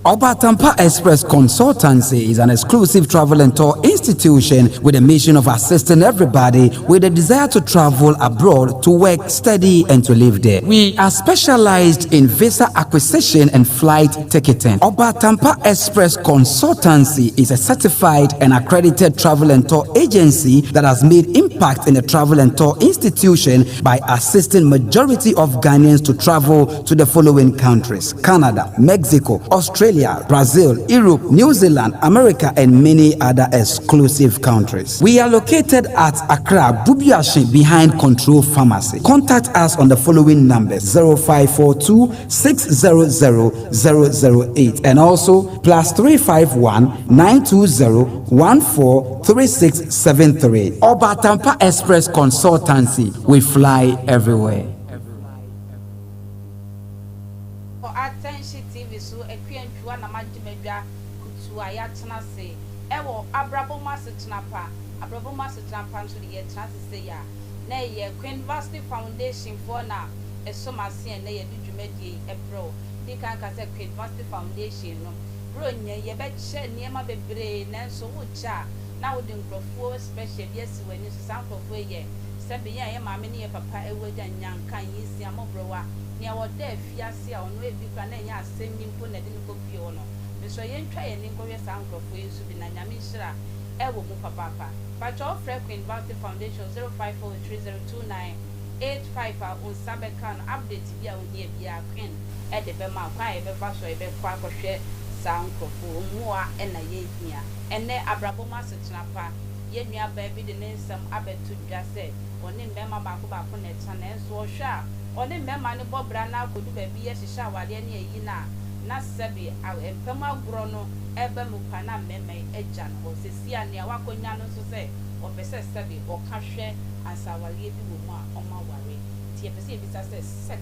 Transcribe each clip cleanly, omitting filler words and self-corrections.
Abratampa Express Consultancy is an exclusive travel and tour institution with a mission of assisting everybody with a desire to travel abroad to work, study, and to live there. We are specialized in visa acquisition and flight ticketing. Abratampa Express Consultancy is a certified and accredited travel and tour agency that has made impact in the travel and tour institution by assisting majority of Ghanaians to travel to the following countries: Canada, Mexico, Australia, Brazil, Europe, New Zealand, America, and many other exclusive countries. We are located at Accra, Bubiashi, behind Control Pharmacy. Contact us on the following numbers: 0542 600 008 and also +351 920 143673. Abratampa Express Consultancy. We fly everywhere. Abrabomu asetenapa nso de ye transise ya na ye Queen Varsity Foundation for na esomase na ye dwumadie ebro di kan ka se Queen Varsity Foundation no bro nya ye be che niema bebre na so wo cha na wo de nkrofo special bi esi wani so san nkrofo ye se be ye maame ne ye papa ewo gya nyankan yi si amobro wa ne wo da afiase a ono ebi kwa na nya asem nimpo na de nko fie wo no so yen twa ye nko we san nkrofo yi so bi na nyame hira ewo mu papa but your friend Queen Varsity Foundation 0543029855 on Sabekan update bia oni bia Queen e de be ma kwa e be fa so e be kwa kohwe sankofo muwa e na ye hia ene abrabomu asetenapa ye nua ba bi de nsam abetu dwa se oni mbema ba ko na echa na enso ohwa oni mbema ne bobra na akodu ba bi ye hihya wale ne yi na sebi empem agro no ebe mu kwa na mmemme eja no sesi a ne wakonya no so se opese sebi o ka hwe asawale bi wo mu a oma ware ti e pese e bisa se sex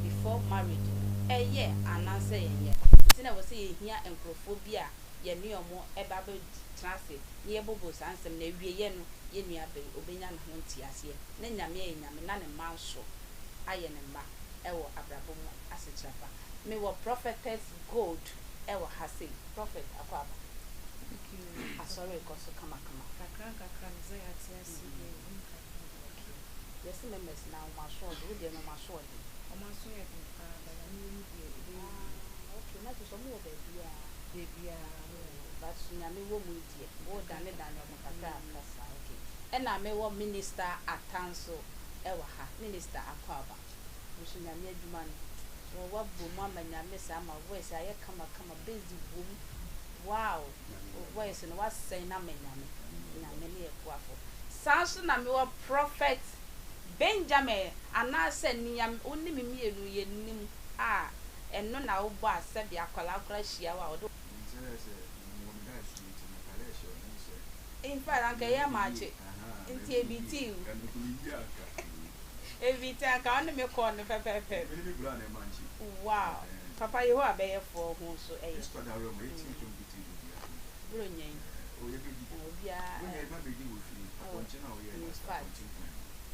before marriage eye ananse yenye ti na wo se ye hia enkrofobia ye ne omo eba ba trase ne ye bobo sansem na wie ye no ye nua be obenya na ho ntiase na nyame ye nyame na ne manso aye ne mba ewo abrabomu asetenapa me wo prophetess gold ewo hase prophet akwaba sorry koso kama kakra nzaya tiasi yes members now ma sure do dey no ma sure o ma so ye pa da ni ni okay na to so mo bebia but nyame wo mu die wo dane mo kakra kasa okay na me wo minister atanso ewo ha minister akwaba mo so nyame adwuma no wa bomu amanyame sama voice aye kama busy boom wow voice no was say na manyame nyame ne ekwafo sanso na me wa prophet Benjamin anase niyam onni mimienu ye nim a enno na wo bo asabi akwala akora hia wa odo in fact anke ya mache nti ebiti evita ka on me call no pepepe wow papa you are be for who so eh bro nyen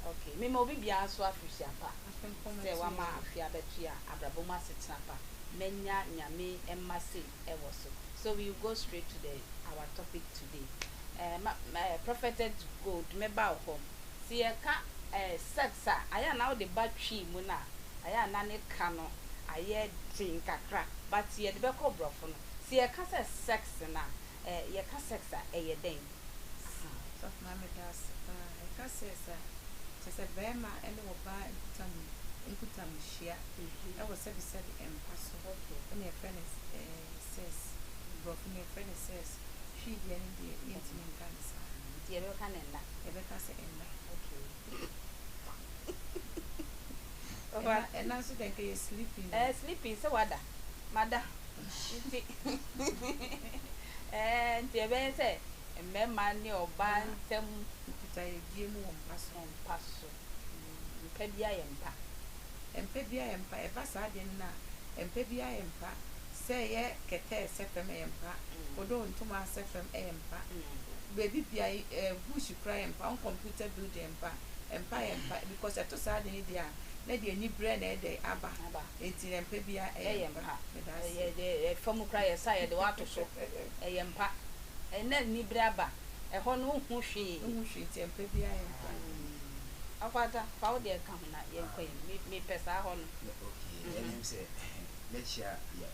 okay me mo bibia so afisia pa se wa ma afia betua abrabomu asetenapa menya nyame emmase ewo so we will go straight to our topic today propheted gold me ba ho see ka sex aya na the battery mu na aya na ne ka no aye tin kakra but ye de be ko brofo no see ka sex na ye ka sex ye den so na me das ka sex se bema ene wo ba ikutam hia e wo se be se empaso ene e friends sex brofo ne friends sex she dey any dey intimate cancer ye be ka nenda e be ka se enda and also then you sleeping sleeping so wada mada nti nti be say mmema ni oba ntem kuta ye die mu paso mpa bia yempa e ba sa de na mpa bia yempa say ye kete sefem yempa odo ntoma sefem yempa baby bia bush cry yempa on computer build yempa because to sa de dia na de ni bre na de aba enti na mpa bia mpa de famu kra ye sa ye de wato so mpa na ni bre aba ho no hu hwe ti mpa bia mpa afata fa wo de ka ho na ye kwa me pesa ho no okay and him say let's share ya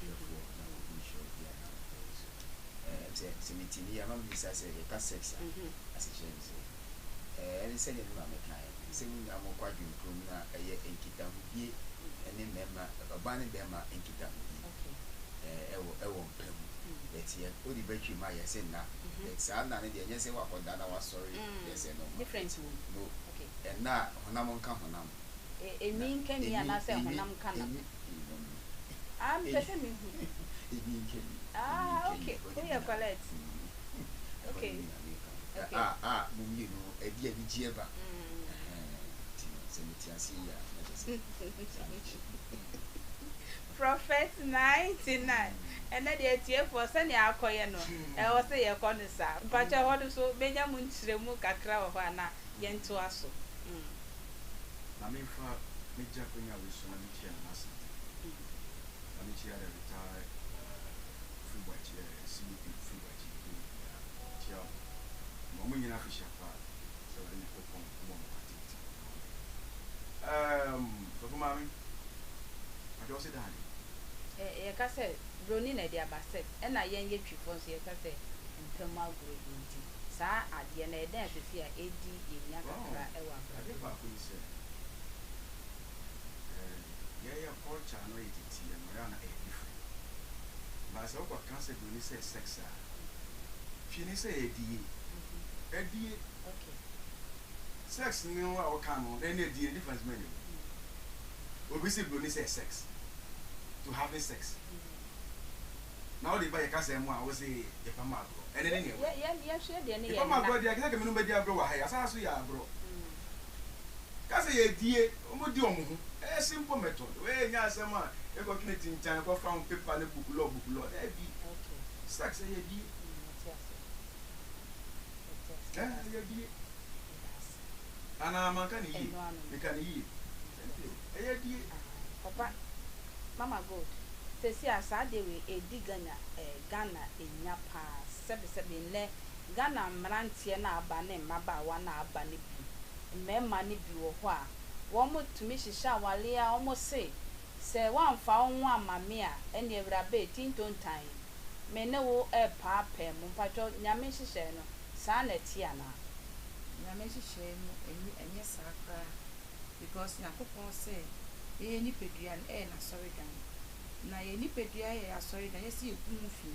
therefore na we show ya na say semitini ya mam bisa say ya ka sex as a change and say you ma me kai say we am kwa dwum krom na ye enkitam bie ene mema oba ne bema enkitam bie ewo mpem betie odi betwi ma ye say na sa na ne de nye say wa koda na wa sorry yes no different no okay and na honam nka honam mean can me and I say honam kana am pese me hu okay we are correct okay mummy no e dia bi gieba Prophet 99 and then the tie for send ya akoye no e wo se ye ko ne sa mpacha ho so benya mu nchire mu kakra wo na ye nto aso na me fa me jakonya we so na me tia na asa na me tia da retire football tia CBP football tia mo mo nyina fisha fa so ni ko ko mo atiti so ko mami ajo se dani ye ka se broni na dia baset e na yen ye twifo so ye ka se ntama agro enti sa ade na e dan afisi a edi ye nya kakra e wa ade ba ko ni se yeah culture no it no ya na e different but so ko kan se broni se sex a fini se edie okay sex ni wa o kan no then edie difference me obi se broni se sex to having sex now the buy case mo a wo say e pa ma agro ene ne ne yeah share de ne e pa ma agro dia ke me no be dia agro wa ha ya sa so ya agro case ye die o mo di o mo hu e simple method we nya asem a e go kineti nchan ko from paper ne bukulo e bi okay sex ye di ye di ana man kan yi me kan yi e di papa mama god sesi asade we edi Ghana enya pa sebe ne Ghana mrantie na aba ne maba wa na aba ne bi mmema ne bi wo ho a wo mo tumi hihya wale a wo mo se wanfa wo amame a ene ewrabe tintontan me ne wo e pa mu mpacho nyame hihye no sa na ti ana nyame hihye mu enye sakra because yakopon say ye ni pedua na sorry dan na ye ni pedua ye asori dan ye si ekumu fi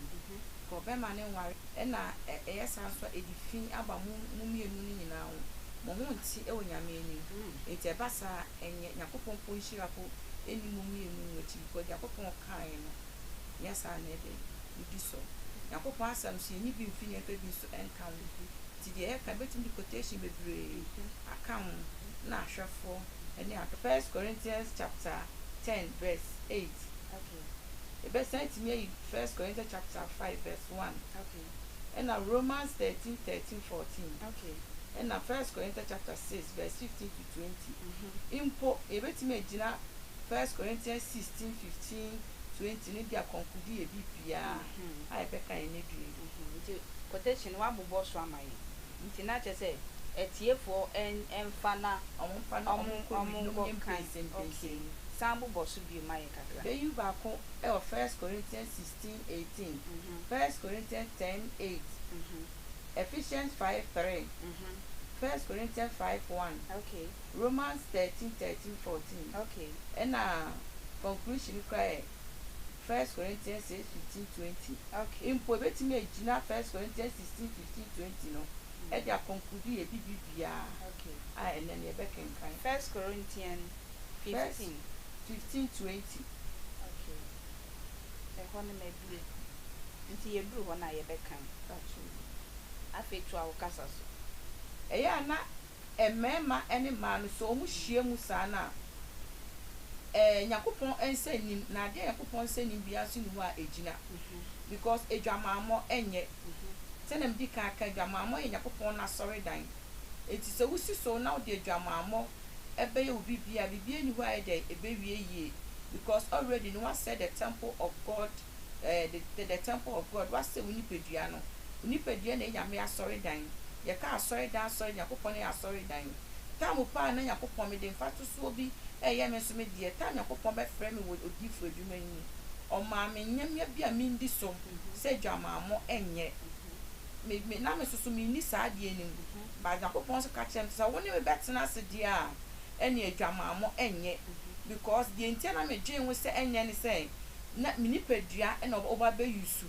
ko be ma ne nware na ye sanso edifi aba mu mienu ni nyina wo mo ho nti e wonyame ni enti e basa enye yakopon po nhira po eni mu mienu no ti ko yakopon kan no yesa na ebe di so yakopon asam si ni bi mfi ne pe bi so enkan ti de e ka betim di quotation bebre account na ahwefo and 1 Corinthians chapter 10 verse 8 okay the best sent me 1 Corinthians chapter 5 verse 1 okay and Romans 13 14 okay and 1 Corinthians chapter 6 verse 15 to 20 impo ebetime gina 1 Corinthians 16 15 20 ni dia conclude e bibia ai beka ene due quotation wa bobo so amaye nti na che se etiefo enfana omo kan okay sambu bosu bi mai kakra be you back on 1 Corinthians 16 18 1 Corinthians 10 8 Ephesians 5 3 1 Corinthians 5 1 okay Romans 13 14 okay and conclusion cry 1 Corinthians 6 15 20 okay impo betime gina 1 Corinthians 16 15 20 no e dia conclude e bibia okay and then you back in kind 1 Corinthians 15 20 okay e hono me bi nti ye bru ho na ye back kan afetu a wokasa so e ya na emema ene ma no so mu hie mu sana yakopon ensenim na de yakopon ensenim bia so ni wa ejina because edwamamo enye senem di ka edwamamo yakopon na sorry dan eti se wusi so na de edwamamo ebe ye obi bia bibie ni why dey ebe wie ye because already no one said the temple of God the temple of God was say we ni pedua no ni pedua na nyame asori dan ye ka asori dan asori yakopon na asori dan tamu pa na yakopon me de mfa to so bi ye me so me de tamu yakopon be frɛ me odifo adwuma ni o ma me nyamya bia me ndi so se dwamamo enye me na me so me ni saa de ni ba yakopon so ka kyem so woni me betena se de a ene adwamamo enye because the entire me dream we say enye ni say na mini pedua na oba be yusu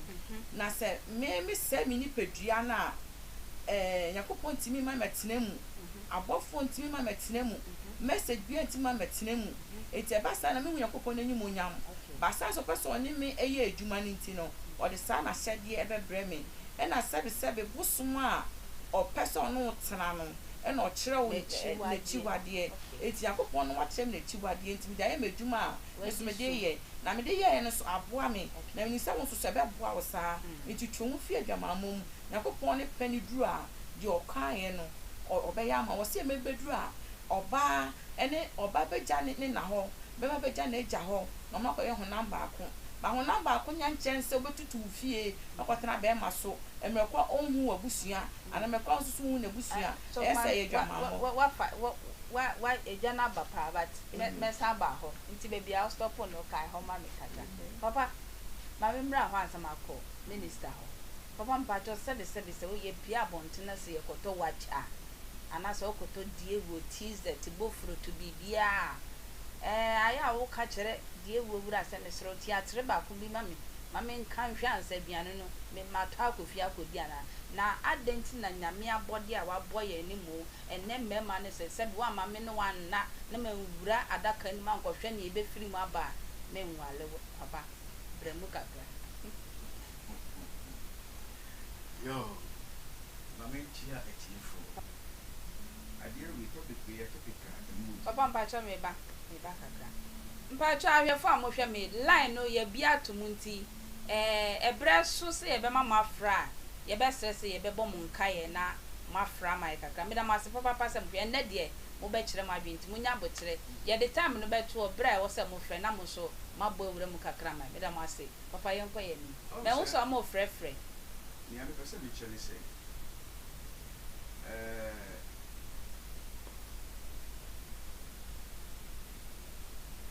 na say me say mini pedua na yakopon timi ma metena mu abofo ntimi ma metena mu message bi ntimi ma metena mu eti ba sa na me yakopon anyim onyam ba sa so person ni me eye adwuma ni nti no o de sa na hyede ebe bre me na sebe busuma o person no tena no na o kire wo na chiwade eti yakopon no wa kyem na chiwade ntimi da ye medwuma eso me de ye na me de ye no so aboa me na me nisa wo so sebe boa wo sa eti twon fi adwamamom yakopon ne pani duru a de o kan ye no obeya ama wo se me beduru a oba ene oba beja ne na ho beba beja na eja ho na makọ ye ho namba ako ba ho namba ako nya nchense obetutu fie akotena be ma so emrekọ onhu abusua ana mekọ nsusu hu na abusua ese ye dwamamo wa eja na ba pa but me sa ba ho nti be bia stop no kai ho ma me kata papa ma me mra ho ansama ko minister ho papa mpacho sebe se wo ye bia bontena se ye koto wacha ana so koto die wo tease to go through to bibia aya wo ka kire die wo wura se mesro theatre ba ko bi mame nkan hwa ansa biane no me mato akofia akodi ana na adenti na nyame abode a waboye ni mu enne mema ne se bi wa mame no wanna na me wura adaka ni mankɔhwɛ ne ebe firi mu aba me nwale papa bremu kakra yo mame chia etifo adeɛ we topic the mood papa mpacho me ba kakra mpacho ahwefo amohwɛ me line no ye bia tomunti ebre so se ye be mama fra ye be stress ye be bɔ mu nkae na mafra mai kakra me da ma se papa pasem hwe na de mo be kire ma dwenti mo nya botere ye de time no be to obra wo se mo frɛ na mo so mabɔ ewura mu kakra mai me da ma se papa ye nkɔ ye ni me wo so mo frɛ ni abi pese bi chele se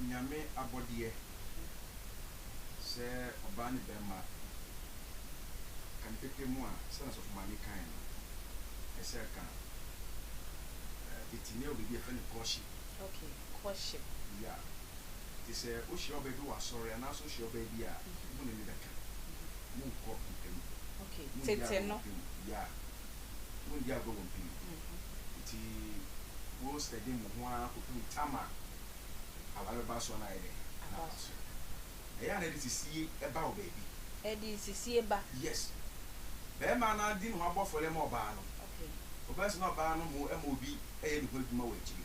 nyame abodie se oba ni bema kan pepe mu a se na so fuma ni kan no ese kan itine obi bi efe ni courtship okay courtship yeah this o shi oba bi wa sorry na so shi oba bi a mu ni beka mu ko mpem okay tete no yeah mu dia go mpem iti wo study mu ho a ko pu tama awale ba so na ide na so ya na di sie eba o baby edi sie ba yes be ma na di no abofole mo ba no okay o ba so na ba no mo obi eye ni ho duma wa echi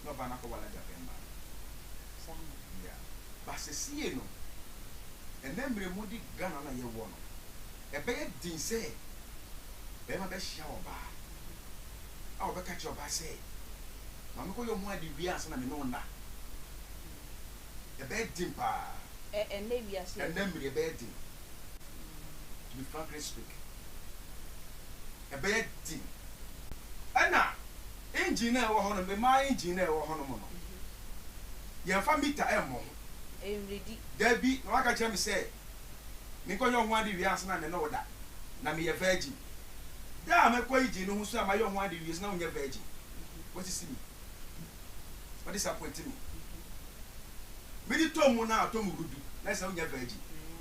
no ba na ko wala ja be ma sama ya ba se sie no enemre mu di Ghana na ye wo no e be din se be ma be hia oba a o be ka chi oba se ma me ko yo mu adi wi ansa na me no na e be din pa maybe as and then be bad thing. To be frankly speaking, a bad thing. Anna, engineer or honor, my engineer or honor. Your family to Emo. ready There be no I can say. Nico young one the answer and know that. Na me a virgin. Damn a quagy no so my young one is now your virgin. What is me? What disappointed me? Medi tomu na tomu rudu na se onya virgin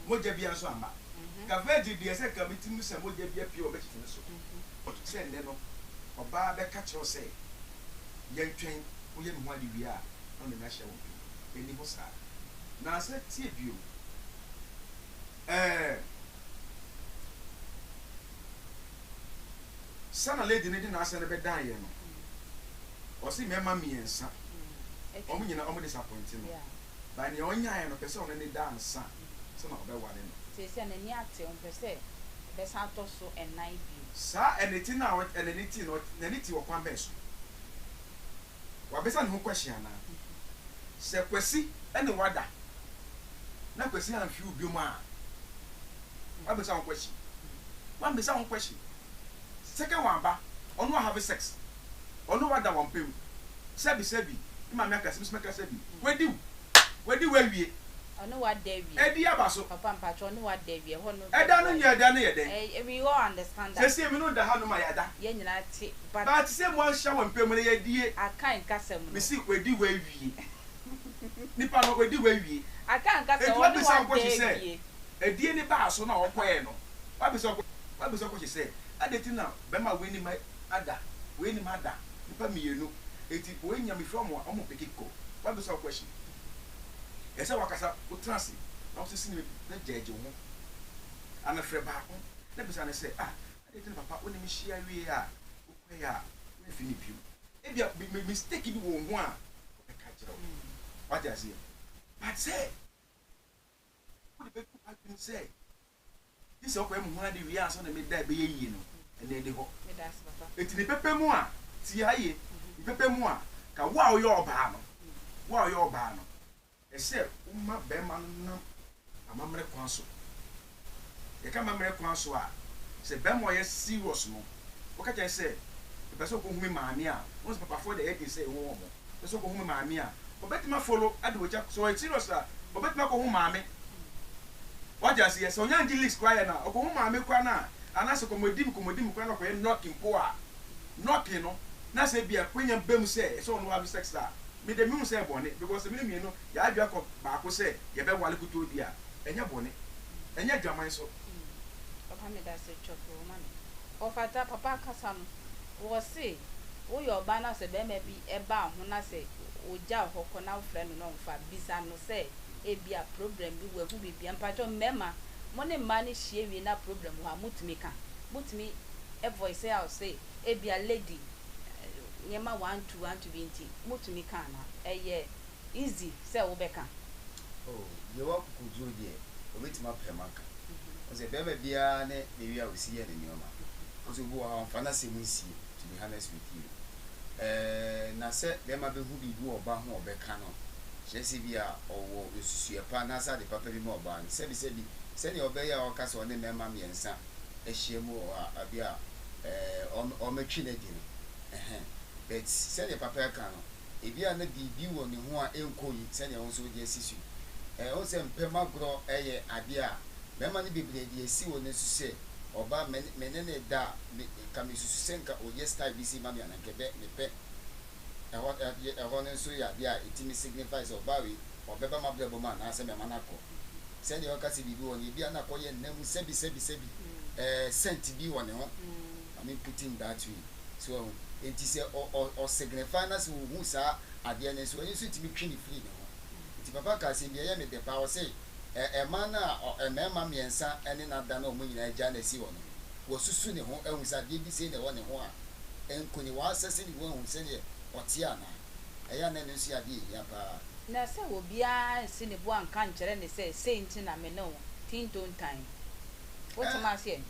moja bia so amba ka virgin bia se ka metimu se moja bia pie obekiti so but se nde no oba be ka kiro se yentwen oye mi ho ade wi a no me na hye wo eni ho sa na se tie bio sana lady ne di na ase ne be dan ye no o si me ma miensa o mu nyina o mu disappointing no ba ni onya no pese on ni dance so na obewale no se na ni ate on pese be sa to so enai bi sa eneti na eneti no eneti wo kwan beso wabesa ne ho question na se kwesi ene wada na kwesi an fi obi mu a wabesa ho question wabesa ho question second one ba ono have sex ono wada one pem sebi ima me aka sebi wedi wie ono wa devi edi abaso papa mpacho ono wa devi ho no eda no ye den we all understand that say me no da ha no ma yada ye nyina ti but say mo hya won pem ne ye die akan kasam no me si wedi wie nipa no wedi wie akan kasam ono wa devi edie ni ba so na okoye no wabisa ko say adeti na be ma we ni ma ada we ni ma ada nipa mienu eti we nya me from omo pekiko wabisa question esa wakasa utrasi na o sisi ni na jeje ho ana frɛ ba ko na bisa ne sɛ adeti na papa oni mi hia wie a okwe a na fini piu e bia mistake bi wo ho a o ka kyerɛ o what you say but say what the people have been say this okwe mu ho ade wie a so na me da be yie no ene de ho me das papa eti ne pepe mu a ti aye pepe mu a ka wa o yo ba no ese umma be man na amamre kwan so ye ka amamre kwan so a se be mo ye serious no o ka tell say the person ko humi maami a once papa for the head say wo mo person ko humi maami a o betima follow ade wo cha so e serious a o betima ko humi maami what you say so nya list kwa na o ko humi maami kwa na ana se komodim kwa na ko knocking po a knocking no na se bia kwenya bem say so no have sex a me de me say bone because me me no ya adwa ko ba ko say ye be wale kuto di a enya bone enya dwaman so papa me da se choko man o fata papa kasa no wo se wo yo ba na se be ma bi e ba ho na se o ja ho ko na friend no mfa bisa no se e bia problem bi wo hu bi bia mpacho mema mo ne ma ne hie wi na problem wa mutumi e voice out say e bia lady yema 1 to 20 mutumi kana easy say wo beka ye wa kukuju die obetima pemaka o se bebe bia ne wi a osi ye ne nyoma o se bu ha mfa na se munsi to be honest with you na se be ma be hu bi bu oba ho obeka no chesi bia owo osusu pa na sa de papa bi mo oba ni se bi se ne obeya o ka so ne mema miensa ehie mu a bia o metwi na di but send your papa can if you are not be on the one enkoyi send your own so dear sisu o se mpema gro adea me ma ni biblia die si woni su se oba menene da ka me susu senka o yesterday bc ma me anankebe me pe e ne so ya dia itimi signifies oba we obeba ma blebo ma na se me manako send your kasi bibi woni bia na koye nnamu sebi sent bi woni ho I mean putting that way so it is or signify na so hu sa ade na so enso timi twini free ne ho ti papa ka se bia ye me de pa o say man na mema miensa ene na da na o nyina agya na si wo no wo susu ne ho ehu sa de bi se ne wo ne ho a enkoni wa asese ne wo hu se ne ote ana eya na ne so ya de ya pa na se wo bia si ne bo anka nkere ne se saint na me no tinton time what ma se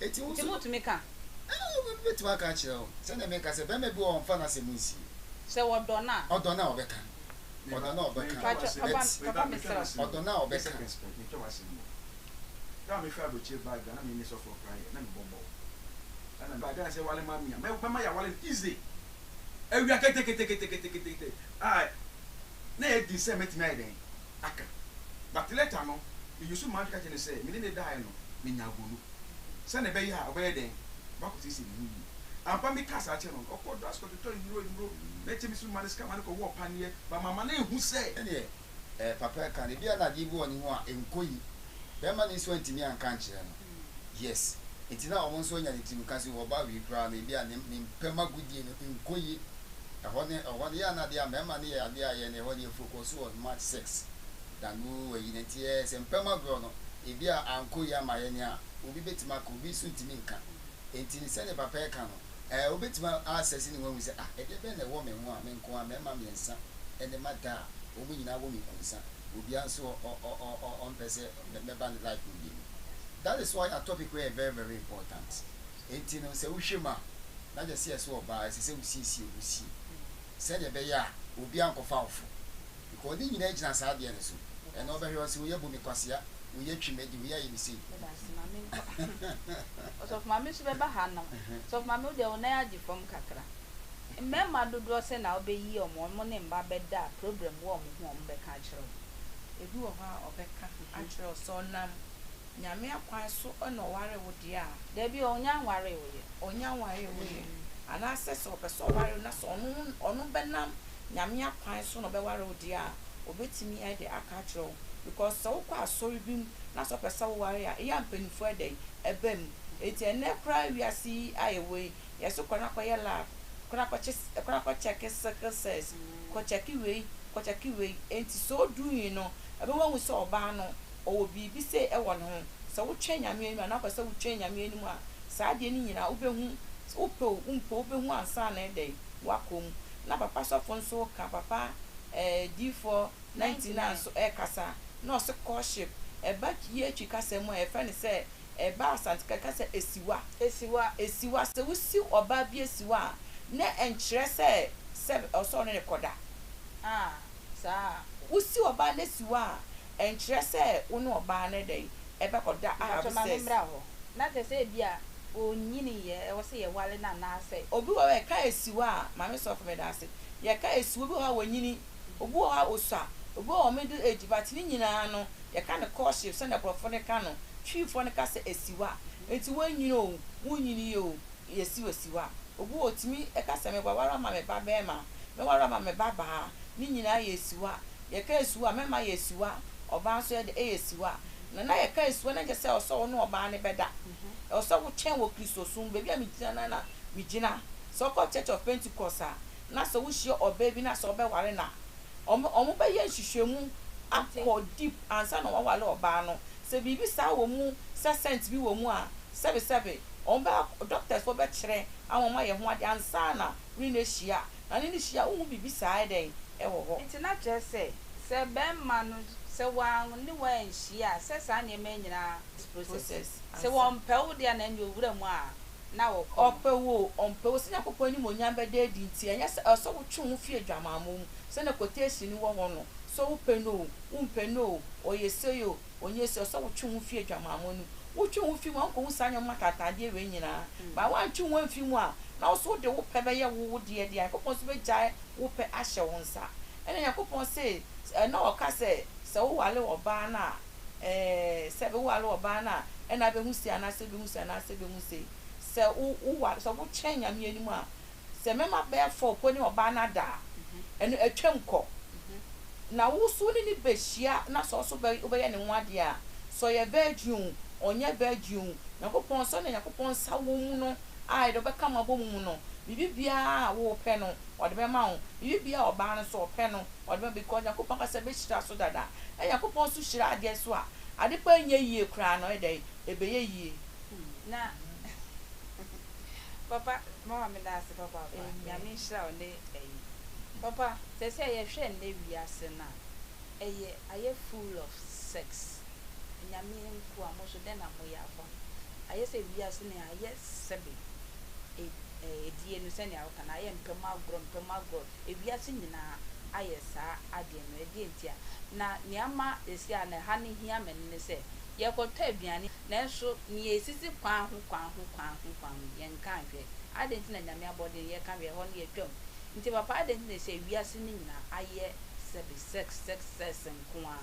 eti wo so to make betu aka chiro se na me ka se be me bi o mfa na se munsi se wo dona obeka papa me se odona obeka da me fa boche bag na me ni so for cry na me bombo ana ba da se wale mamia me ma ya wale easy ewia kete na e di se metime iden aka but later no you so much catch say me ni die no me nyagolu se na be ya obe den ba ko sisi ni ampa mi kasa che no okodo asko to euro na che mi su man ska man ko wo panie ba mama na ehu se ene papa kan e bia na di bu oni ho a enkoyi be ma ni so antimi anka nkyere no yes etina o won so nya ni timi kan se wo ba wi kra na bia ni pema gudie no enkoyi ehone ya na dia mema ni ya dia ye ne ehone focus on match 6 danu we yin tie se pema gro no e bia ankoyi ama ye ni a obi betima ko obi so ntimi nka enti se ne papa kan no obetima access ni won say e de be na wo me ho a me nko a mema me nsa ene mada o mu nyina wo me kunsa obi anso on pese me ban life with you. That is why our topic is very very important. Enti no se wo hwema na je se so oba se se wo si said the bear will be uncle Falfo. Because the age and Sadia, and over here, so we have Bumiquasia, we have Chimedi, we are in the sea. So, my Miss Bahana, so my mother will never from Kakra. Remember, do draw send out be ye or more money and bad that problem warm home back natural. If you are Obeka, actual son, Yamia quite so unaware with ya. There be on young worry with you, on young way away. And I said so, but so worry not on no benam, Yamia quite soon of a worry with ya, obey me at the acatro, because so quite sorry being not so a so warrior, a young penny for a day, a bem. It's a neck cry we are see I away, yes, so cannot quite a laugh. Cracker check his circle says, Cochaki way, ain't so doing, everyone we saw Bano, or be say a one home. So we change a mean, and upper so we change a mean more. Sardine in our open open one son a day, walk home. Napa pass off on so papa, D4 99 so air cassa, no so courtship, a back year chicassa more a friend say, a bass and cacassa a siwa, so we see or baby a siwa. Ne entrese sebe oso ne koda sa wo si oba ne siwa entrese wo no oba ne dey ebe koda to ma membra ho na te se bia onyini ye e wo se ye wale na na se obi wo e ka esiwa ma me so for me da se ye ka esiwa bi wo wanyini obi wo osa obi wo me do age but ni nyina no ye ka ne courtship se na profo ne ka no twifo ne ka se esiwa enti wanyini o wonyini yo ye siwa obu otimi ekasa me wara ma me ba bema me wara ma me baba ni nyina yesiwa ye ka esiwa me ma yesiwa oba so ye de yesiwa na ye ka esiwa na je se oso no oba ne beda oso wo chen wo Kristo sum be bia mi gina na mi gina so ko Church of Pentecost na so wo hie oba bi na so oba ware na omo ba ye hwehwemu akọ deep ansa na wa wale oba no se bibi sa wo mu se sent bi wo mu a sebe omba doctors for be kire awon ma ye ho ade ansa na ri na hia na ni hia wo bibi saa den e wo ho it's not just say be man se wa ni wa hia se sa na me nyina process se won pe wo dia na nyo wura mu a na wo ompe wo se yakopɔ ni monyam be de di nti enya so wo twu ho fie dwamamom se na quotation ni wo ho no so wo pe no umpe no oyeseyo onyese so wo twu ho fie dwamamom no wuchu wufi mu anko wusanya makata de we nyina ba wanchu wonfi mu a na wo de wo pe be ye wo de de akopon so be jai wo pe ahye wo nsa ene yakopon se na o ka se wo wale oba na se be wale oba na ena be husi ana se be husi ana se be husi se wo wa so wo chenya mi ani mu a se mema be fo ko ni oba na da ene atwam ko na wo so ni be hia na so be ye ne ho ade a so ye bedroom onye bedroom yakopon so na yakopon sa wo mu no ai do be kama bo mu no bibia wo pe no o de be ma wo bibia oba no so pe no o de be because yakopon ka se be shira so dada yakopon so shira ade so a ade pa nya yie kra no e dey e be ye yie na papa mama me da se papa ya me shira o ne papa se se ye hwe ne wiase na aye full of sex nyame nko amoso den na mo yafa aye se wiase ne aye sebe die no se ne awka na aye mpema agro wiase nyina aye sa ade no ade ntia na niama esi ana ha ne hia men ne se ye kotọ aduane na so ni esisi kwan ho ye nka hwe ade ntina nyame abode ye ka we ho ne ye twam nti papa ade ntina se wiase ne nyina aye sebe sex nko a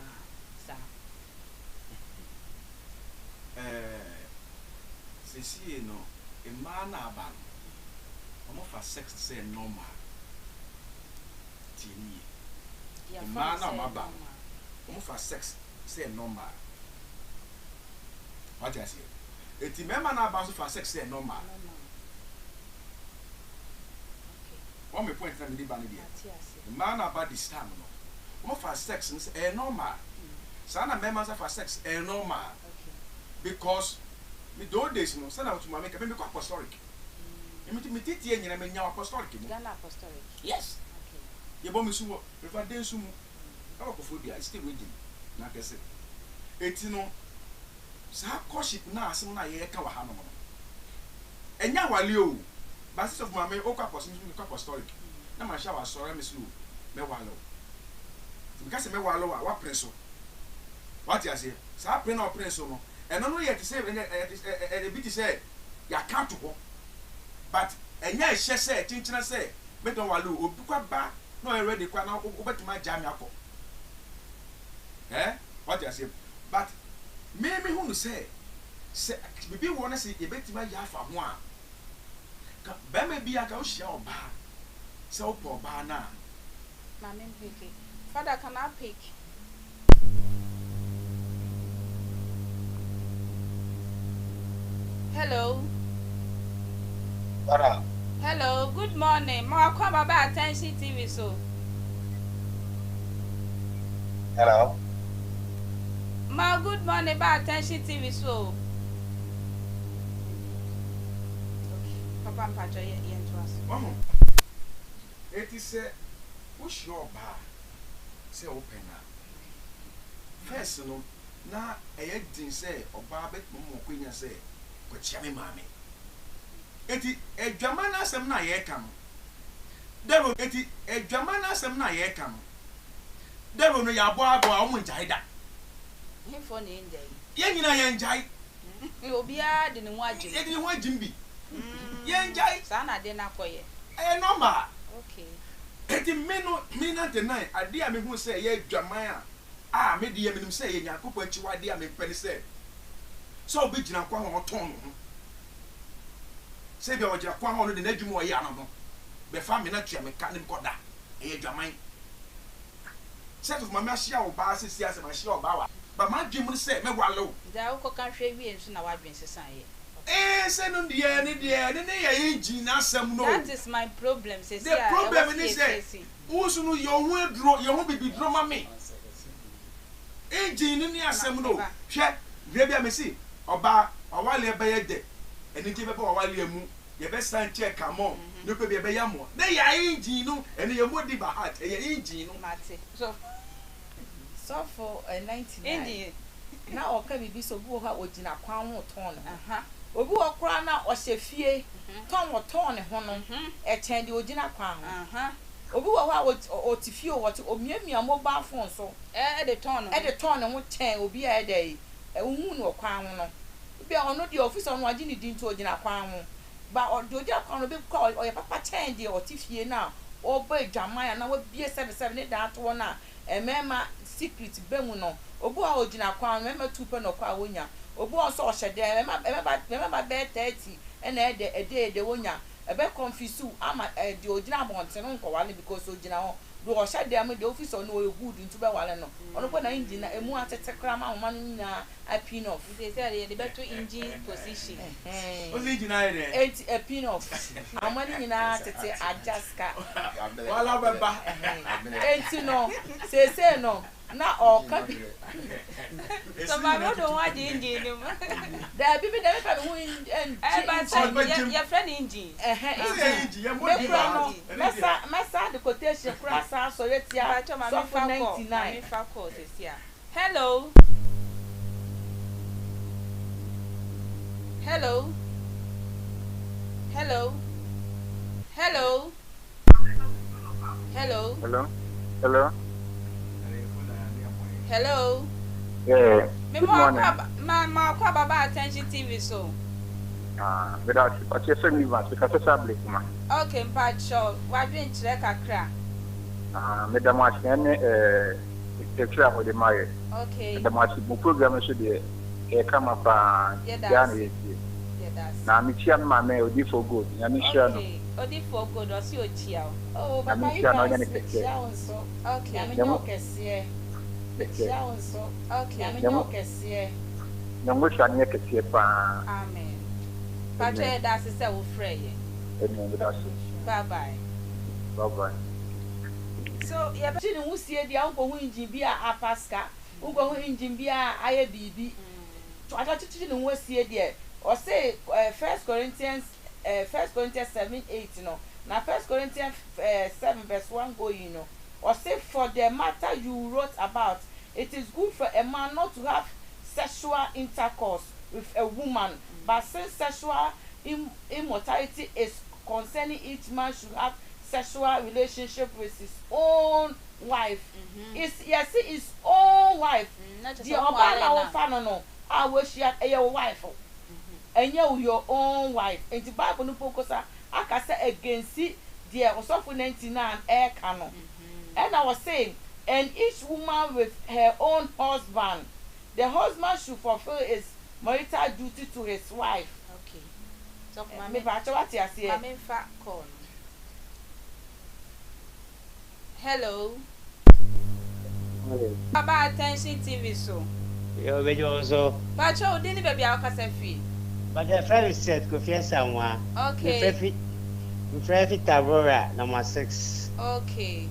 sa sisi no emma na aba no omo fa sex say normal tini emma na aba omo fa sex say normal what you say eti memma na aba so fa sex say normal one me point na me ba no dia emma na aba this time no omo fa sex say normal sana memma sa fa sex normal because me those days no sana to make me go apostolic me titi nyina me nya apostolic mo Ghana apostolic yes okay ye bo me sumo refa den sumo e ko phobia I still reading na kese eti no sa worship na asem na ye ka wa ha no no enya wale o basis of mama o ko apostolic na ma sha wa sɔre me slow me walo because me walo wa preso what you say sa pre na preso no eno no yet say e bit say ya count ho but enya ehye say chinchina say me don walo obi kwa ba no e ready kwa na obetuma jam yakọ what you say but me who no say bibi wona say e betima ya fa ho a ka ba me bia ka o hia oba say o po ba na Mama pick. Father, can I pick? Hello. Hello, good morning. Ma kwa baba attention TV so. Hello. Ma good morning ba attention TV so. Okay. Papa mpacho ye to us. it is o hia oba say open na first no na eye din say oba bet mo kwenya say ko chia me mame eti edwama na asem na ye ka no dero eti edwama na asem na ye ka no dero no ya bo o mo njai da Him for ne ndai. ye nyina ye njai Obia de ne ho agye. ye de ho agim bi ye njai Sa na de na koye. normal Okay. eti me na de nine ade a me hu say ye edwama a me de ye menim say ye nyakopo achi wade a me pene say so obi gina kwa ho ton no say be ogira kwa ho no de nadwuma o ye anono be fa me na tua me ka ne koda ye dwaman set of mama hia o ba sisi ase ma hia o ba wa ba ma dwum say me walo Da uko kan hwe wi ensu na wadwen sesan ye. say no de ne ye engine na asem no That is my problem. Say the problem is say usu no your ho dro your ho bibi dro ma me engine ni asem no hwe bia me si oba owale be ye de eni ti be ba owale amu ye be san check come on no pe be ya mo na ya engine no eni ye mo di ba heart ye engine no mate. So for 99 Indi. na oka bibi so bu ha ogina kwan ho ton no Aha. obi okra na ohye ton wo ton ne ho no e chen de ogina kwan ho Aha. obi wo ha otifie wo ti omiamia mobile phone so De ton no. e de ton ne ho chen obi a e dey hu no kwan ho no obi a ono de office ono agi ni din to ogina kwan ho ba de ogina kwan no be call o ye papa chen de otifie na o ba dwaman na wa bie 77 ne da to na emema secret bemu no obu a ogina kwan emema tupe no kwa wonya obu oso ohede emema be 30 ena ede wonya ebe confuse ama de ogina bonten no nkowale because ogina ho do ohede am de office no we good ntu be wale no ono ko na engine na emu atete kra ma homa no nyina a pin off They say the better engine position. o si engine na ye a pin off amani nyina tete adjaska wala be ba enti no say no na oka So my brother want the engine. da bibi da me fa hu engine Your friend engine. engine ye mo me di kura ba no mesa the quotation kura sa so yetia so for 99 Hello. Hello. Hello. Hello. Hello. Hello. Hello. Yeah. Me Good more morning. ma kwa baba attention TV so. Without you send me once because it's a blick, man. Okay, but sure. Wa dwen kire kakra. Madam Washington, the travel the married. Okay. The Washington program should be a come up and Yeah, that's. now, I'm a man, may be for good. I'm sure. Okay. Odi for good or see o chia. oh I'm baba you sure no guys any me chia onso Okay. ya me nyo kese me chia onso ya Okay. me nyo kese No wish I near to see a pan. Amen. Patrick, that's the say we free. Amen. Bye bye. Bye bye. So, yeah, ti ni wusie dia unko hu engine bi a apaska unko hu engine bi a aye bibi to atati ni wusie dia o say 1 Corinthians 7:8 no na 1 Corinthians 7:1 go you know or say for the matter you wrote about it is good for a man not to have sexual intercourse with a woman but since sexual immortality is concerning each man should have sexual relationship with his own wife. His own wife. The Obama fan no. I wish you had a wife. And your own wife. And the Bible no pokosa. I can say against it. There was of 99 air canon. And I was saying, and each woman with her own husband. The husband should fulfill his marital duty to his wife. Okay. So, me bacho what you say. Mama fa call. Hello. Baba attention TV so. Yo be also. Bacho didn't baby our cafe. But the friend said go find someone. Okay. Mfrefi Tabora number 6. Okay.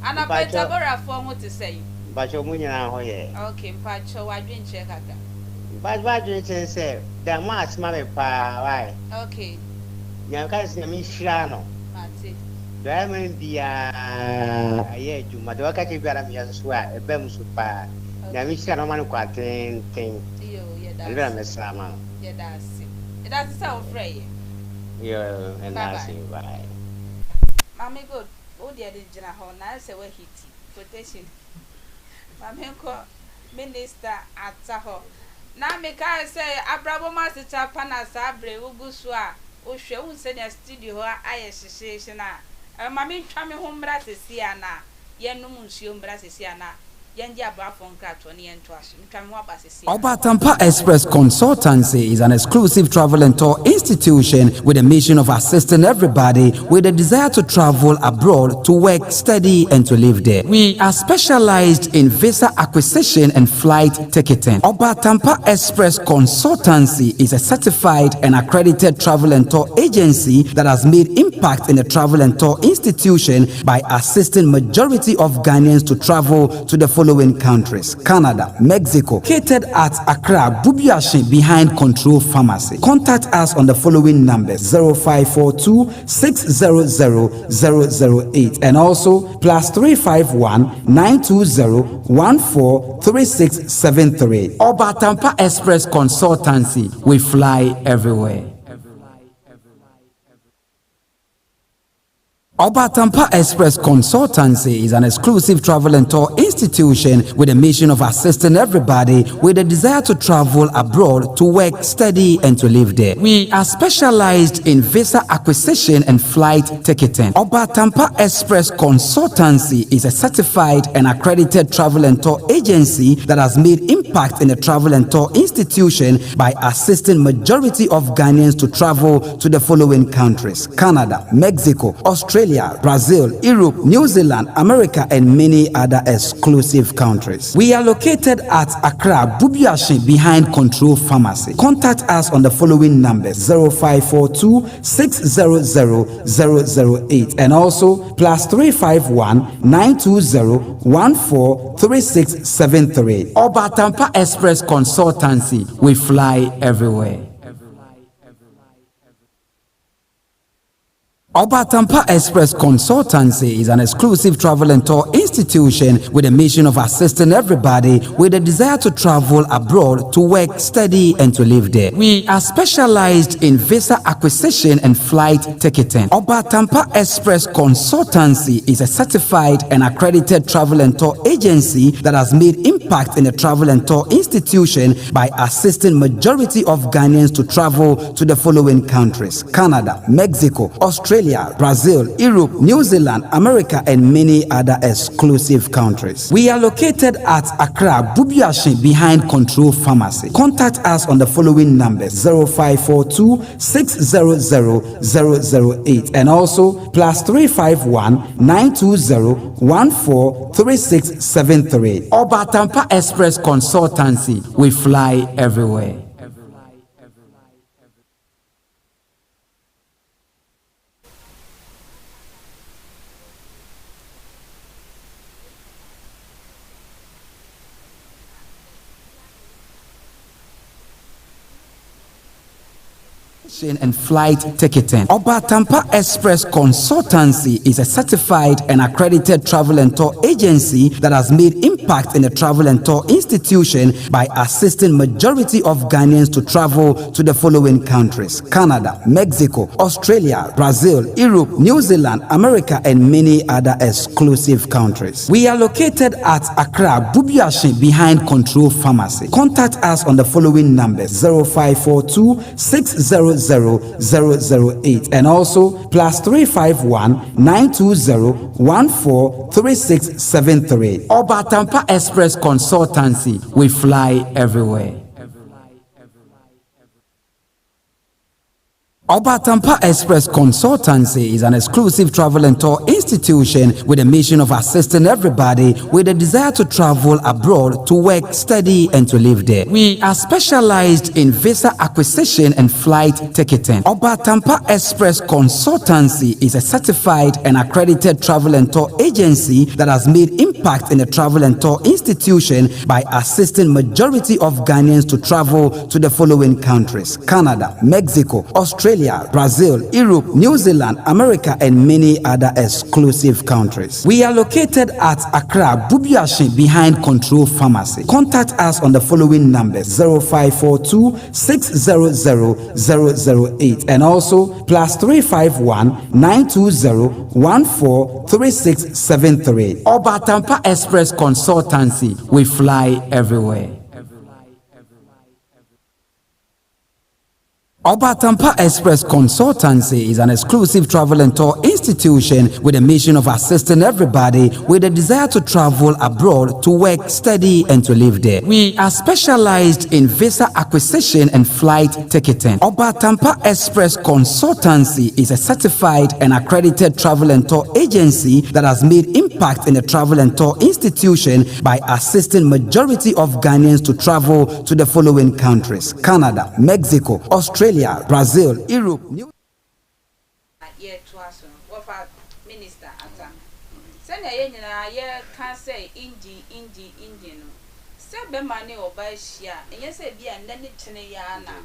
And I bet Tabora for what to say. But you munya ho ye. Okay, Pacho I didn't check aga. But what you say? The match mama pa why? Okay. Ya ka se mi shirano. Mate. Diamond dia aye juma do ka ke biara mi yaso a ebe musu pa. Na mi shirano man kwa ten. Yo, yeah that's. Elra me sama. Yeah that's it. That's so free. Yo, and I say bye. Mommy good. Oh dear the jina ho na say we hiti. Quotation. Mommy ko minister ataho. Na me ka say abrabomu asetenapa na sabre ugusu a o hwe un se na studio ho aye hyehyehye na. Mommy twa me ho mbra sesi ana. Ye num nsuo mbra sesi ana. Asetenapa Express Consultancy is an exclusive travel and tour institution with a mission of assisting everybody with a desire to travel abroad to work, study, and to live there. We are specialized in visa acquisition and flight ticketing. Asetenapa Express Consultancy is a certified and accredited travel and tour agency that has made impact in the travel and tour institution by assisting majority of Ghanaians to travel to the following countries: Canada, Mexico, catered at Accra, Bubiashi behind Control Pharmacy. Contact us on the following numbers: 0542 600 008 and also +351 920 143673. Asetenapa Express Consultancy. We fly everywhere. Asetenapa Express Consultancy is an exclusive travel and tour institution with a mission of assisting everybody with a desire to travel abroad to work, study, and to live there. We are specialized in visa acquisition and flight ticketing. Asetenapa Express Consultancy is a certified and accredited travel and tour agency that has made impact in the travel and tour institution by assisting majority of Ghanaians to travel to the following countries: Canada, Mexico, Australia, Brazil, Europe, New Zealand, America, and many other exclusive countries. We are located at Accra, Bubiashi behind Control Pharmacy. Contact us on the following numbers: 0542 600 008 and also +351 920 143673. Asetenapa Express Consultancy. We fly everywhere. Asetenapa Express Consultancy is an exclusive travel and tour institution with a mission of assisting everybody with a desire to travel abroad to work, study, and to live there. We are specialized in visa acquisition and flight ticketing. Asetenapa Express Consultancy is a certified and accredited travel and tour agency that has made impact in the travel and tour institution by assisting majority of Ghanaians to travel to the following countries: Canada, Mexico, Australia, Brazil, Europe, New Zealand, America, and many other exclusive countries. We are located at Accra, Bubiashi behind Control Pharmacy. Contact us on the following numbers: 0542 600 008 and also +351 920 143673. Asetenapa Express Consultancy. We fly everywhere. and flight ticketing. Obatampa Express Consultancy is a certified and accredited travel and tour agency that has made impact in the travel and tour institution by assisting majority of Ghanaians to travel to the following countries: Canada, Mexico, Australia, Brazil, Europe, New Zealand, America, and many other exclusive countries. We are located at Accra, Bubiashi, behind Control Pharmacy. Contact us on the following numbers: 0542 600 008 and also +351 920 143673. Obatampa Express Consultancy. We fly everywhere. Obatampa Express Consultancy is an exclusive travel and tour institution with a mission of assisting everybody with a desire to travel abroad to work, study, and to live there. We are specialized in visa acquisition and flight ticketing. Obatampa Express Consultancy is a certified and accredited travel and tour agency that has made impact in the travel and tour institution by assisting majority of Ghanaians to travel to the following countries: Canada, Mexico, Australia, Brazil, Europe, New Zealand, America, and many other exclusive countries. We are located at Accra, Bubiashi, behind Control Pharmacy. Contact us on the following numbers: 0542 600 008 and also +351 920 143673. Obatampa Express Consultancy. We fly everywhere. Obatampa Express Consultancy is an exclusive travel and tour institution with a mission of assisting everybody with a desire to travel abroad to work, study, and to live there. We are specialized in visa acquisition and flight ticketing. Obatampa Express Consultancy is a certified and accredited travel and tour agency that has made impact in the travel and tour institution by assisting majority of Ghanaians to travel to the following countries: Canada, Mexico, Australia, Brazil, Europe, New Minister Atam. Send a year can say Indy no. Sebe money or buy share, and yes, be a nanny tenayana.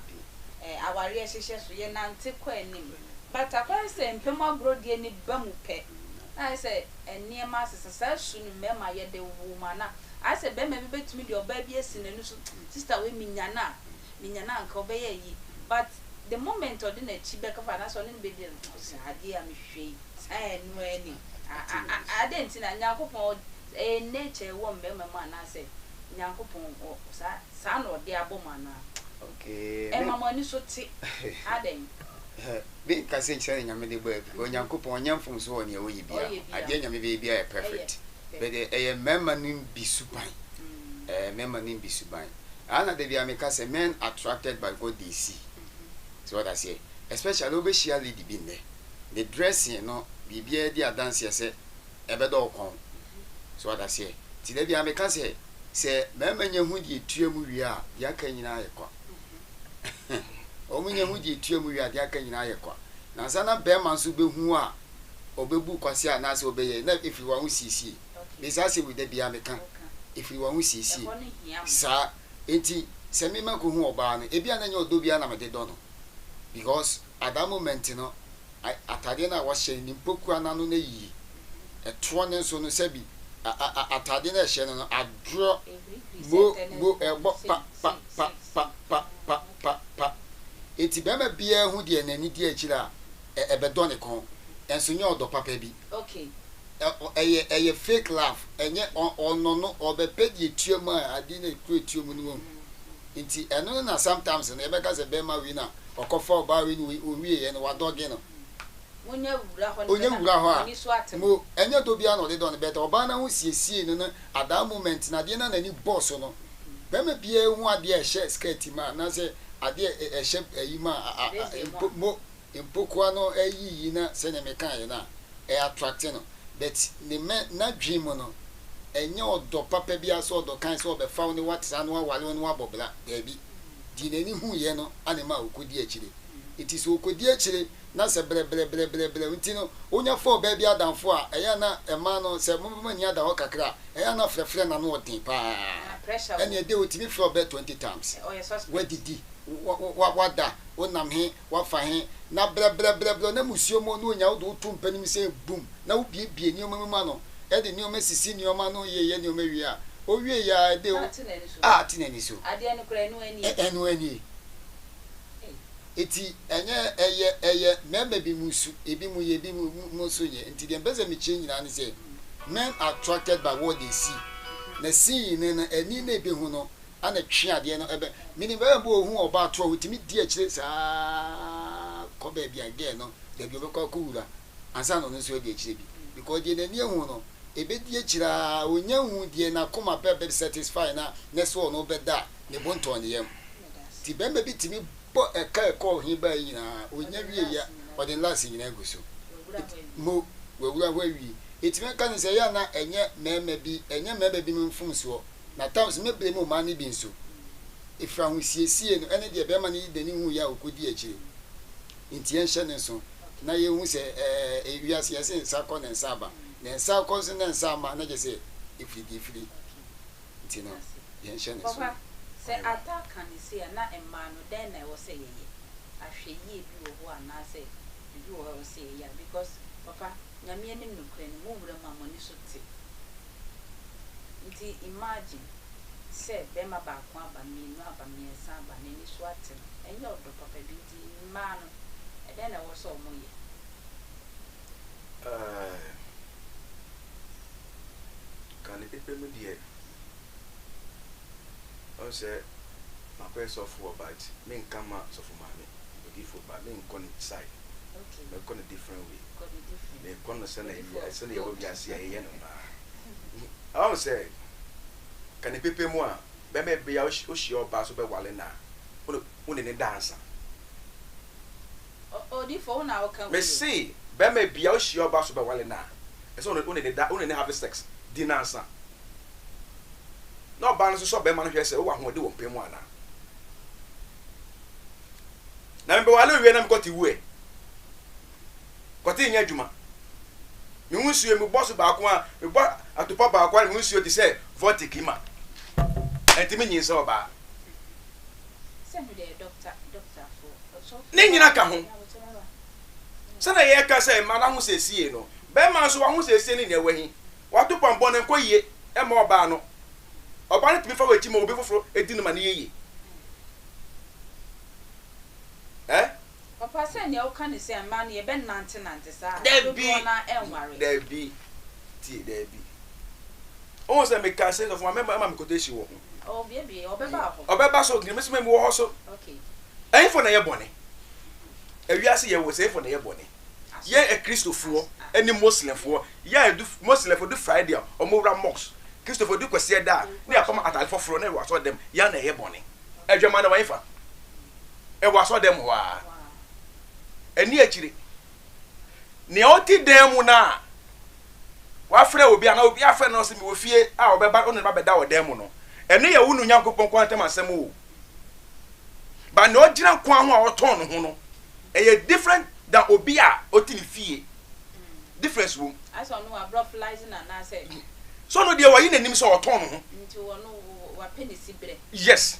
Our relationship with Nancy Quenim. But I can say, Pema Brody any bum pet. I say, and near Master soon, Memma yet the woman. I said, Bema bet me your baby, sister women yana. Minyana uncle Bay. But the moment or didn't Chibeka for us on in Bidian, idea me she, and when I didn't see a Yanko a nature won't be my man. I said, Yanko or son or dear woman. Okay. And my money so thick. I didn't. Big Cassin saying I'm the word when Yanko on young from so near we be. I didn't be a perfect. But a member named be supine. A member named be supine. Anna de Viamicas, a man attracted by what they see. So what I say, especially over share lady been there. The dressing, you know, be the dance, say, a bed or con. So what I say, Tidebi Amicas say, Mamma, you would eat 2 muria, Yakan in Ayaqua. Only you would eat 2 muria, Yakan in Ayaqua. Now, Sana Bearman Subu Hua, or Bebu Quasia, Nas obey, if you want to see. Besides, with the Biamican, if you want to see, sir. Enti semima ko hu oba no ebia na nya odobia na mede do no because at that moment no atade na wa hye ni mpoku anano na yi eto ne so no sabi atade na hye no adro bo ebo pa enti bema bia hu de nani di akira ebedo ne kon enso nya odo papa bi okay eye fake laugh enye ono no obepedi etuemu ade na etuemu no nti eno na sometimes na ebeka se bema wina okofa oba wini owie ye no wadoge no onya wura ho a mo enye do bia no de don beta oba na hu siesie no at moment na de na nani boss no bema bia hu ade e hye skirt ma na se ade e hye ayi ma mo impokwa no ayi na se ne mekan ye na e attract no but the men na dream no enye odo papa bia so odo kan so be found what san wa wale no abobla debi di nani hu ye no anema okodi akire it is okodi akire na se bre nti no onya fo ba bia danfo a eya na ema no se mo ni ada ho kakra eya na frefre na no odin pa pressure and you do it me for about 20 times. Oh yes, Where did he? What that? What nam he? What for him? Na blah blah blah blah. Na musio mo no nya do to mpani mi say boom. Na ubi bie ni o mama no. E de ni o mesisi ni o ma no ye ni o mewi a. O wie ya de o. Tinani so. Ade ani kura enu ani. Enu ani. Eti eye member bi musu ebi mu ye bi mu so ye. Nti de mbeze mi change na say men are attracted by what they see. Na see ni na ani na ebi hu no. Ana twe ade no ebe mini ba bo hu oba to wutimi di akire saa ko ba bia ge no da bi obekọ ko wura ansa no so di akire bi because de na ni hu no ebe di akira onya hu die na koma be satisfy na so no be da ne bonto ne yam ti be bi timi bo eka ko hi ba yi na onya wie ya o de last yi na guso mo we wura wi etime kan se ya na enye meme bi mfum so na times me blame o mani bi nso ifra hu siesie no ene de be ma ni dani hu ya okodi akire nti en hye ne so na ye hu se ewiase yese nsa ko ne nsa ba ne nsa ko se ne nsa ma na je se ifidi nti no ye hye ne so papa se ataka ni se na emma no den na wo se ye ahwe ye bi wo ho ana se bi wo ho se ye because papa nyame ani no kra ni mo wura ma mo ni so ti nti imagine say bema ba kwa ba minu aba miensa ba ne ni so atem enye odo papa bi nti ma no e den na wo so mo ye kan e pepe mu die o se ma kwes of about me nkama so for mama odi for ba me nkon side okay me kon different way could be different me kon se na ye se na ye wo bia se ye no na I say, can you pay more? Beme be a your bass over Walena. One in a dancer. oh di phone now can Me see, Beme be a your bass over Walena. It's only have sex, dinner. No balance so Beman here say, oh, I want to do pay more now. Number one, we never got away. Got in Yajuma. Me wunsu e me boss ba ko a me bo atopa ba ko a me wunsu ti say vorticima enti me nyinsa oba send the doctor for ne nyina ka ho sana ye ka say ma na ho sesie no be ma so wa ho sesie ni ne wahi wa to pambo ne ko yie e ma oba no oba ne timi fa wa chi ma obi foforo edi no ma ne yeye papa say ne o kan say man ye ben nante sa there be o say me ka say of my member am koteshi wo oh baby obeba so gni me se me wo ho so okay en for na ye bone ewiase ye wo say for na ye bone ye a Christopher any Muslim for ye do Muslim for do Friday o mo ra mox Christopher do kwese da na akoma atal for na wa so dem ya na ye bone edwema na wifa e wa so dem wa eni akire ne oti dem na wa frɛ obi ana obi afɛ no se me wo fie a obeba onu ba beda wo dem no eni ya wunu nyankopon ko antem asɛm o ba no gyina kwan ho a oton no ho no e different than obi a oti ne fie difference wo I saw no abrofilizing and I say so no de wa yi nanim se oton no ho nti wo no wa penisi bre yes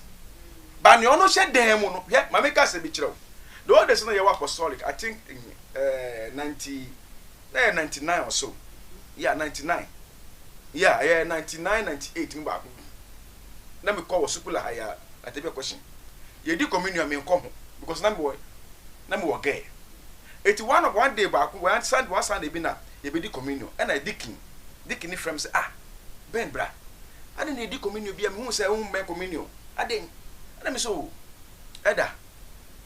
ba ne ono hye dem no ye ma me ka se bi kyerɛw the old days no you apostolic I think in 99 or so yeah 99 yeah 99 98 mba na me call school higher at every question you do communion me come because na me wo gay 81 of one day back one Sunday be na you be the communion and I dicking from say ben bra I didn't need communion be me who say me communion I didn't and me so eda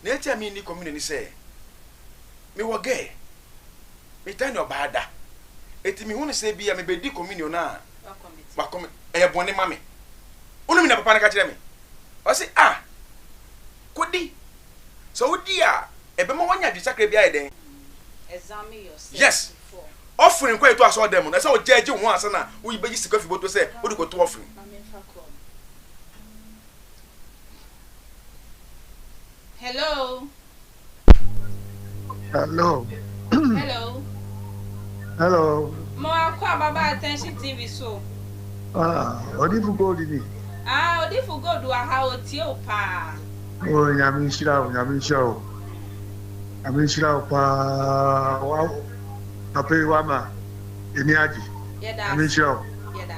na etia me ni community say me wo gay me tell no bada eti me hu say bia me be di communion na wa come e bone ma me unu me na papa na ka kire me o say kodi so odi e be ma wanya di sakre bia e den examine yourself yes offering kwa eto aso dem na say o jeje ho asa na wo yibe sika fi boto say o di ko to offering hello Hello. hello Hello. mo akwa baba attention TV so Odifu go didi. Ah, odi fu go do aha otie o pa. Oh, nyame nhyira wo. Nyame nhyira wo pa. Wa papa yi wa ma eni agi. Yeda. Nyame nhyira wo.